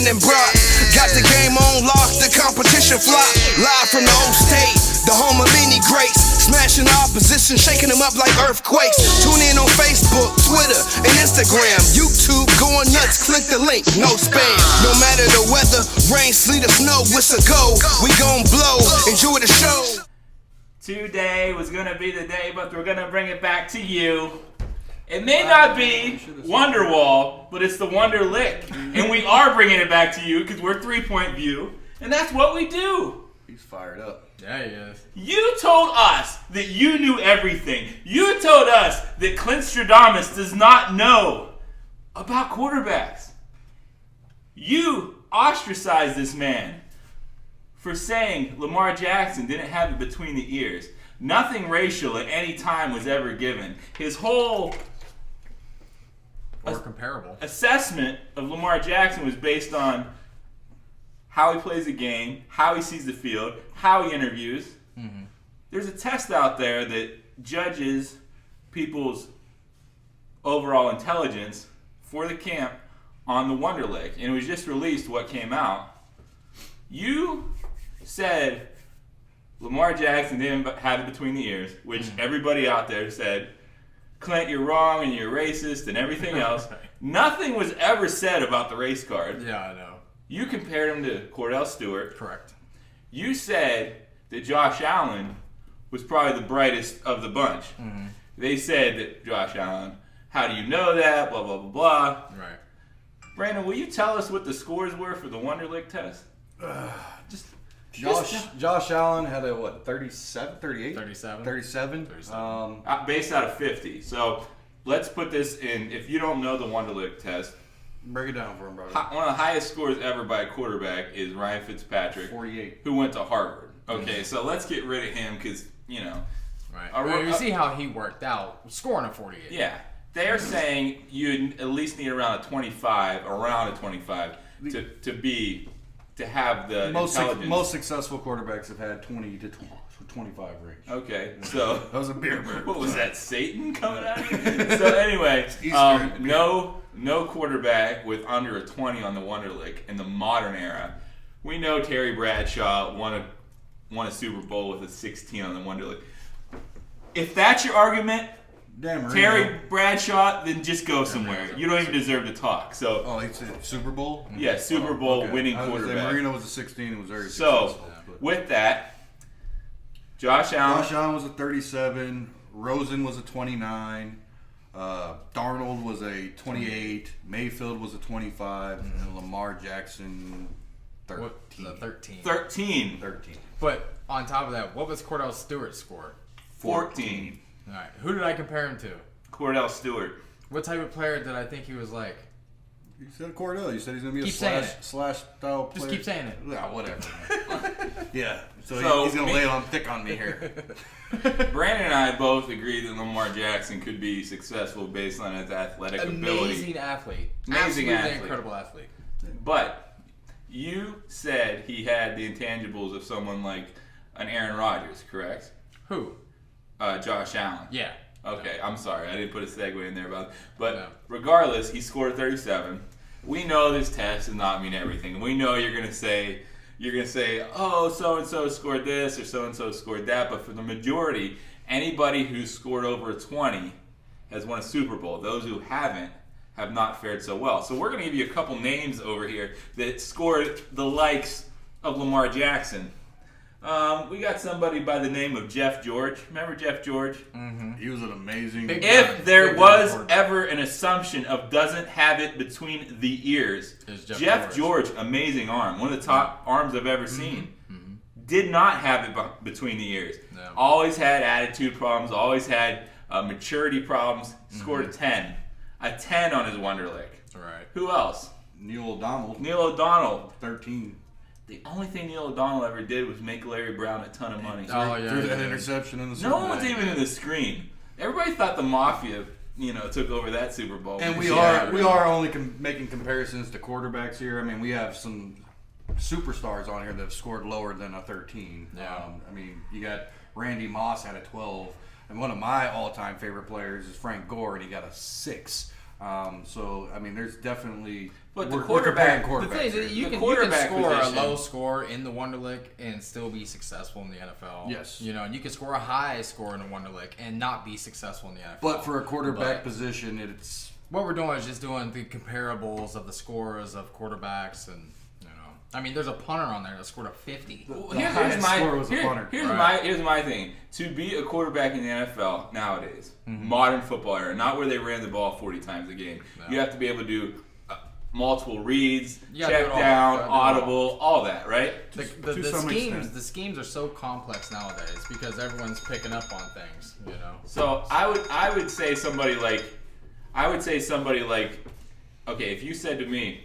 and Brock. Got the game on lock, the competition flop. Live from the old state, the home of many greats. Smashing opposition, shaking them up like earthquakes. Tune in on Facebook, Twitter, and Instagram. YouTube, going nuts, click the link, no spam. No matter the weather, rain, sleet, or snow, it's a go. We gon' blow, enjoy the show. Today was gonna be the day, but we're gonna bring it back to you. It may not be Wonderwall, but it's the Wonderlic. And we are bringing it back to you because we're 3-point view, and that's what we do. He's fired up. Yeah, he is. You told us that you knew everything. You told us that Clint Stradamus does not know about quarterbacks. You ostracized this man for saying Lamar Jackson didn't have it between the ears. Nothing racial at any time was ever given. His whole comparable assessment of Lamar Jackson was based on how he plays the game, how he sees the field, how he interviews. Mm-hmm. There's a test out there that judges people's overall intelligence for the camp on the Wonderlic, and it was just released what came out. You said Lamar Jackson didn't have it between the ears, which everybody out there said, Clint, you're wrong and you're racist and everything else. Right. Nothing was ever said about the race card. Yeah, I know. You compared him to Cordell Stewart. Correct. You said that Josh Allen was probably the brightest of the bunch. Mm-hmm. They said that Josh Allen, how do you know that? Blah, blah, blah, blah. Right. Brandon, will you tell us what the scores were for the Wonderlic test? Josh Allen had a, 37, 38? 37. 37. Based out of 50. So let's put this in. If you don't know the Wonderlic test, break it down for him, brother. One of the highest scores ever by a quarterback is Ryan Fitzpatrick, 48, who went to Harvard. Okay, so let's get rid of him because, Right. You see how he worked out, scoring a 48. Yeah. They're saying you at least need around a 25 to have the intelligence. Most successful quarterbacks have had 20 to 25 range. Okay, so that was a beer bird. What was that, Satan coming at you? So anyway, no quarterback with under a 20 on the Wonderlic in the modern era. We know Terry Bradshaw won a Super Bowl with a 16 on the Wonderlic. If that's your argument, Terry Bradshaw, then just go somewhere. You don't even deserve to talk. So, he said Super Bowl? Yeah, Super Bowl winning quarterback. Marino was a 16 and was very successful. So, with that, Josh Allen was a 37. Rosen was a 29. Darnold was a 28. Mayfield was a 25. And Lamar Jackson, 13. 13. But on top of that, what was Cordell Stewart's score? 14. All right. Who did I compare him to? Cordell Stewart. What type of player did I think he was like? You said Cordell. You said he's going to be a slash style player. Just keep saying it. Yeah, whatever. Yeah. So he's going to lay it on thick on me here. Brandon and I both agree that Lamar Jackson could be successful based on his athletic ability. Amazing athlete. Absolutely Incredible athlete. But you said he had the intangibles of someone like an Aaron Rodgers, correct? Who? Josh Allen. Yeah. Okay, I'm sorry. I didn't put a segue in there about it. But regardless, he scored 37. We know this test does not mean everything. We know you're gonna say, oh, so and so scored this or so and so scored that. But for the majority, anybody who's scored over a 20 has won a Super Bowl. Those who haven't have not fared so well. So we're gonna give you a couple names over here that scored the likes of Lamar Jackson. We got somebody by the name of Jeff George. Remember Jeff George? Mm-hmm. He was an amazing... If there was ever an assumption of doesn't have it between the ears, Jeff George, amazing arm. One of the top arms I've ever seen. Mm-hmm. Did not have it between the ears. No. Always had attitude problems. Always had maturity problems. Scored a 10. A 10 on his Wonderlic. Right. Who else? Neil O'Donnell. 13. The only thing Neil O'Donnell ever did was make Larry Brown a ton of money. Oh, yeah. Threw that interception in the Super Bowl. No one was even in the screen. Everybody thought the Mafia, took over that Super Bowl. And we are only making comparisons to quarterbacks here. I mean, we have some superstars on here that have scored lower than a 13. Yeah. You got Randy Moss had a 12. And one of my all-time favorite players is Frank Gore, and he got a 6. So I mean, there's definitely. But the we're comparing The thing quarterbacks. is, you can score a low score in the Wonderlic and still be successful in the NFL. Yes. You know, and you can score a high score in the Wonderlic and not be successful in the NFL. But for a quarterback position, it's what we're doing is just doing the comparables of the scores of quarterbacks, and I mean, there's a punter on there that scored a 50. Here's my thing. To be a quarterback in the NFL nowadays, modern football era, not where they ran the ball 40 times a game. No. You have to be able to do multiple reads, check down, audible, all that, right? The schemes are so complex nowadays because everyone's picking up on things, you know. So I would say somebody like, okay, if you said to me,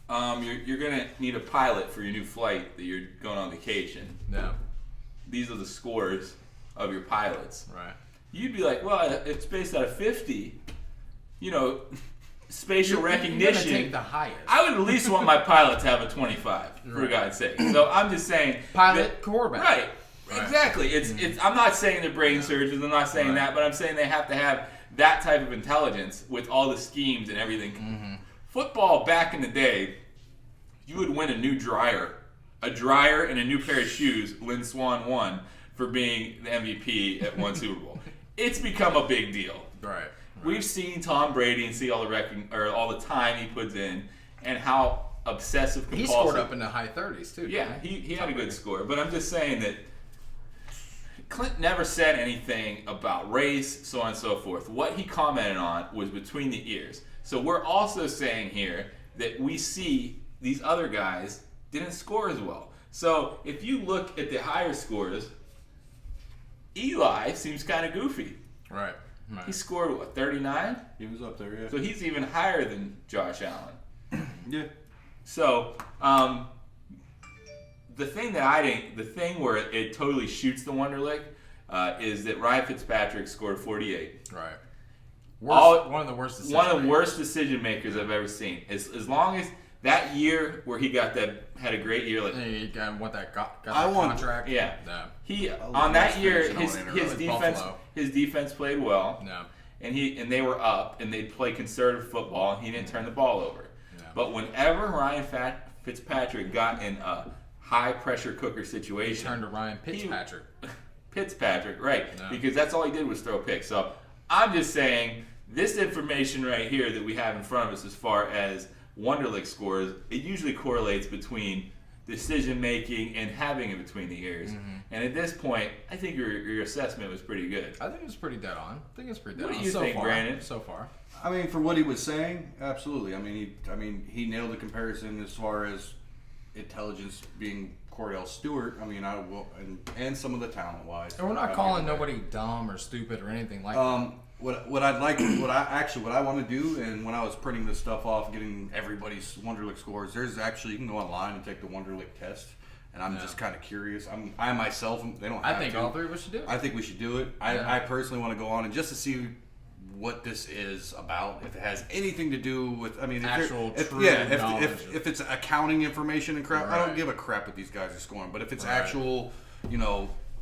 you're gonna need a pilot for your new flight that you're going on vacation. Yeah. These are the scores of your pilots. Right. You'd be like, well, it's based out of 50. You know, spatial recognition. You're gonna take the highest. I would at least want my pilot to have a 25, for God's sake. So I'm just saying, pilot quarterback. Right. Exactly. It's. I'm not saying they're brain surgeons. I'm not saying that, but I'm saying they have to have that type of intelligence with all the schemes and everything. Football back in the day, you would win a new dryer. A dryer and a new pair of shoes, Lynn Swann won for being the MVP at one Super Bowl. It's become a big deal. Right. We've seen Tom Brady and see all the time he puts in and how obsessive compulsive. He scored up in the high 30s too. Yeah, he had a good score. But I'm just saying that Clint never said anything about race, so on and so forth. What he commented on was between the ears. So we're also saying here that we see these other guys didn't score as well. So if you look at the higher scores, Eli seems kind of goofy. Right. He scored, 39? He was up there, yeah. So he's even higher than Josh Allen. Yeah. So the thing where it totally shoots the Wonderlic is that Ryan Fitzpatrick scored 48. Right. One of the worst decision makers I've ever seen. As long as that year where he had a great year, like he got that contract. Yeah. No. He on that year his defense played well. No. And they were up and they played conservative football and he didn't turn the ball over. No. But whenever Ryan Fitzpatrick got in a high pressure cooker situation, he turned to Ryan Fitzpatrick, right? No. Because that's all he did was throw picks. So I'm just saying this information right here that we have in front of us as far as Wonderlic scores, it usually correlates between decision making and having it between the ears. And at this point, I think your assessment was pretty good. I think it was pretty dead on. What do you think, Brandon? So far, I mean, for what he was saying, absolutely. I mean, he nailed the comparison as far as intelligence being Cordell Stewart. I mean, and some of the talent wise. And we're not calling nobody dumb or stupid or anything like that. What I want to do, and when I was printing this stuff off, getting everybody's Wonderlic scores, you can go online and take the Wonderlic test. And I'm just kind of curious. I myself, they don't have to. I think all three of us should do it. I think we should do it. I personally want to go on and just to see what this is about, if it has anything to do with, if it's accounting information and crap, I don't give a crap what these guys are scoring. But if it's actual,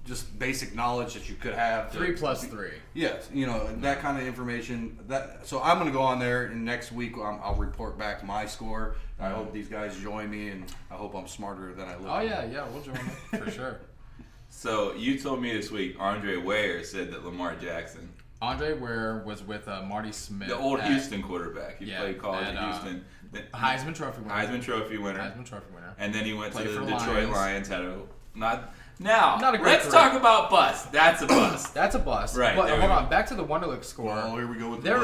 just basic knowledge that you could have. 3 plus 3. Yes, that kind of information. So I'm going to go on there, and next week I'll report back my score. I hope these guys join me, and I hope I'm smarter than I look. Oh yeah, we'll join you for sure. So you told me this week, Andre Ware said that Lamar Jackson. Andre Ware was with Marty Smith, the old Houston quarterback. He played college in Houston. Heisman Trophy winner. And then he went to the Lions. Detroit Lions. Not a great let's career. Talk about bust. That's a bust. That's a bust. Right. But hold on, back to the Wonderlic score. Oh, here we go with there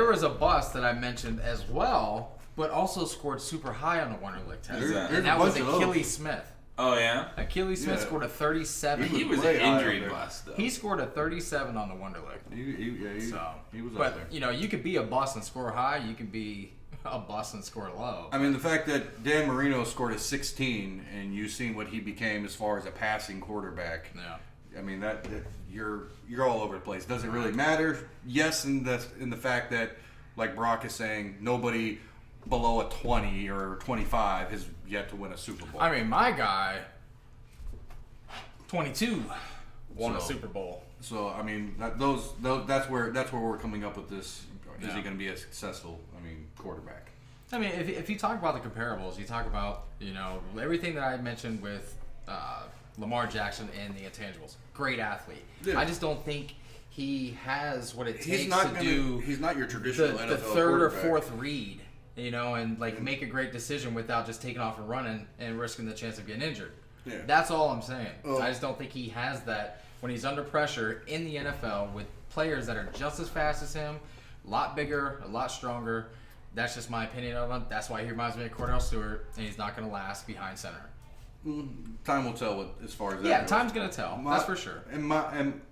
was a bust that I mentioned as well, but also scored super high on the Wonderlic test. And that was Achilles Smith. Oh, yeah? Achilles Smith scored a 37. He was an injury bust, though. He scored a 37 on the Wonderlic. He was up there. But, you could be a bust and score high. You could be a bust and score low. I mean, the fact that Dan Marino scored a 16 and you've seen what he became as far as a passing quarterback. Yeah. I mean, that you're all over the place. Does it really matter? Yes, in the fact that, like Brock is saying, nobody below a 20 or 25 has yet to win a Super Bowl. I mean, my guy, 22, won a Super Bowl. So I mean, that's where we're coming up with this Is he going to be a successful, quarterback? I mean, if you talk about the comparables, you talk about, everything that I mentioned with Lamar Jackson and the intangibles. Great athlete. Yeah. I just don't think he has what it takes to do. He's not your traditional NFL the third or fourth read, and make a great decision without just taking off and running and risking the chance of getting injured. Yeah. That's all I'm saying. I just don't think he has that when he's under pressure in the NFL with players that are just as fast as him, a lot bigger, a lot stronger. That's just my opinion of him. That's why he reminds me of Cordell Stewart, and he's not going to last behind center. Time will tell as far as that goes. Time's going to tell. That's for sure. And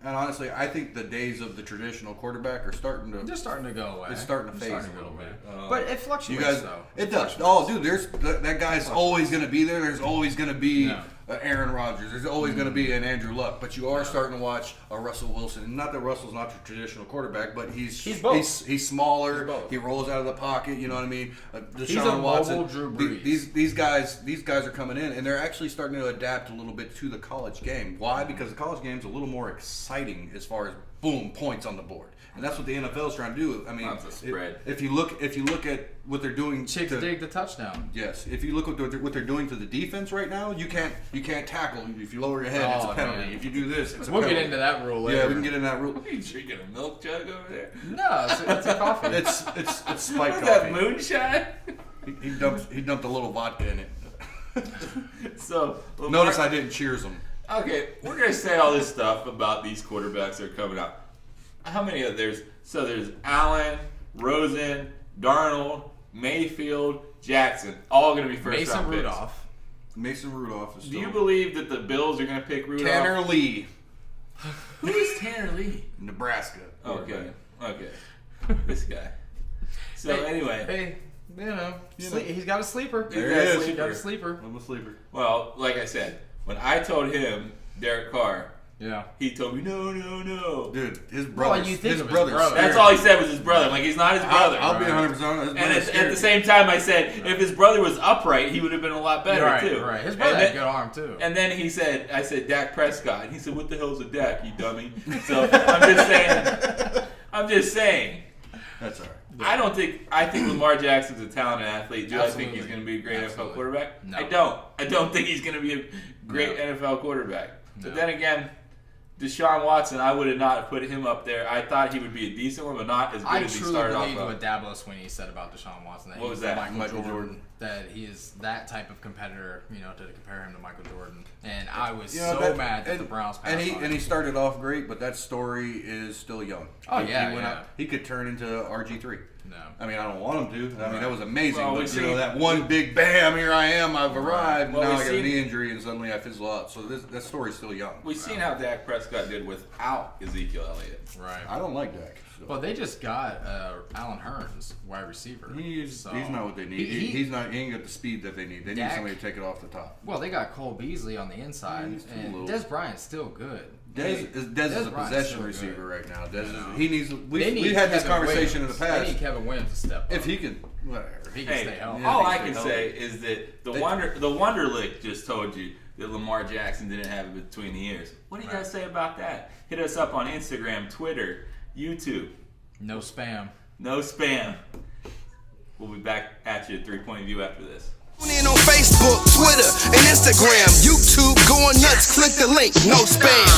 honestly, I think the days of the traditional quarterback are starting to... They're starting to go away. It's starting to phase a little bit. But it fluctuates, though. It does. Oh, dude, that guy's always going to be there. There's always going to be... Aaron Rodgers. There's always going to be an Andrew Luck, but you are starting to watch a Russell Wilson. Not that Russell's not your traditional quarterback, but he's both. He's smaller. He rolls out of the pocket. You know what I mean? Deshaun Watson. Drew Brees. These guys are coming in, and they're actually starting to adapt a little bit to the college game. Why? Because the college game's a little more exciting as far as points on the board. And that's what the NFL is trying to do. I mean, that's a spread. If you look at what they're doing, Chicks dig the touchdown. Yes, if you look at what they're doing to the defense right now, you can't tackle. If you lower your head, it's a penalty. Man. If you do this, it's a penalty. We'll get into that rule later. Yeah, we can get into that rule. Are you drinking a milk jug over there? No, it's a coffee. It's spiked coffee. That moonshine? He dumped a little vodka in it. So Lamar, notice I didn't cheers him. Okay, we're gonna say all this stuff about these quarterbacks that are coming out. How many of there's Allen, Rosen, Darnold, Mayfield, Jackson, all going to be first round picks. Mason Rudolph is still... Do you believe that the Bills are going to pick Rudolph? Tanner Lee. Who is Tanner Lee? Nebraska. Okay. This guy. So anyway. He's got a sleeper. He's got a sleeper. I'm a sleeper. Well, like I said, when I told him Derek Carr, he told me no. Dude, his brother. His brother. That's all he said was his brother. Like, he's not his brother. I'll be 100%. And at the same time, I said if his brother was upright, he would have been a lot better too. Right. His brother had a good arm too. And then I said Dak Prescott, and he said, "What the hell's a Dak, you dummy?" So I'm just saying. That's all right. I think Lamar Jackson's a talented athlete. Do I think he's going to be a great NFL quarterback? No. I don't think he's going to be a great NFL quarterback. But then again, Deshaun Watson, I would have not put him up there. I thought he would be a decent one, but not as good as he started off. I truly believed what Dabo Swinney said about Deshaun Watson. What was that? Michael Jordan. That he is that type of competitor, to compare him to Michael Jordan. And I was mad that the Browns passed on him. And he started off great, but that story is still young. Oh, yeah. He could turn into RG3. No. I mean, I don't want him to. I mean, that was amazing. Well, but, that one big bam, here I am, I've arrived. Well, now I got a knee injury, and suddenly I fizzle out. So that story's still young. We've seen how Dak Prescott did without Ezekiel Elliott. Right. I don't like Dak. So. Well, they just got Allen Hurns, wide receiver. He's not what they need. He ain't got the speed that they need. They need somebody to take it off the top. Well, they got Cole Beasley on the inside, and Des Bryant's still good. Des is a possession receiver right now. He needs. We had this conversation in the past. They need Kevin Williams to step up. If he can, whatever. If he can stay healthy. All I can say is that the Wonderlic just told you that Lamar Jackson didn't have it between the ears. What do you guys say about that? Hit us up on Instagram, Twitter, YouTube. No spam. No spam. We'll be back at you at 3-Point View after this. Tune in on Facebook, Twitter, and Instagram, YouTube, going nuts. Click the link. No spam.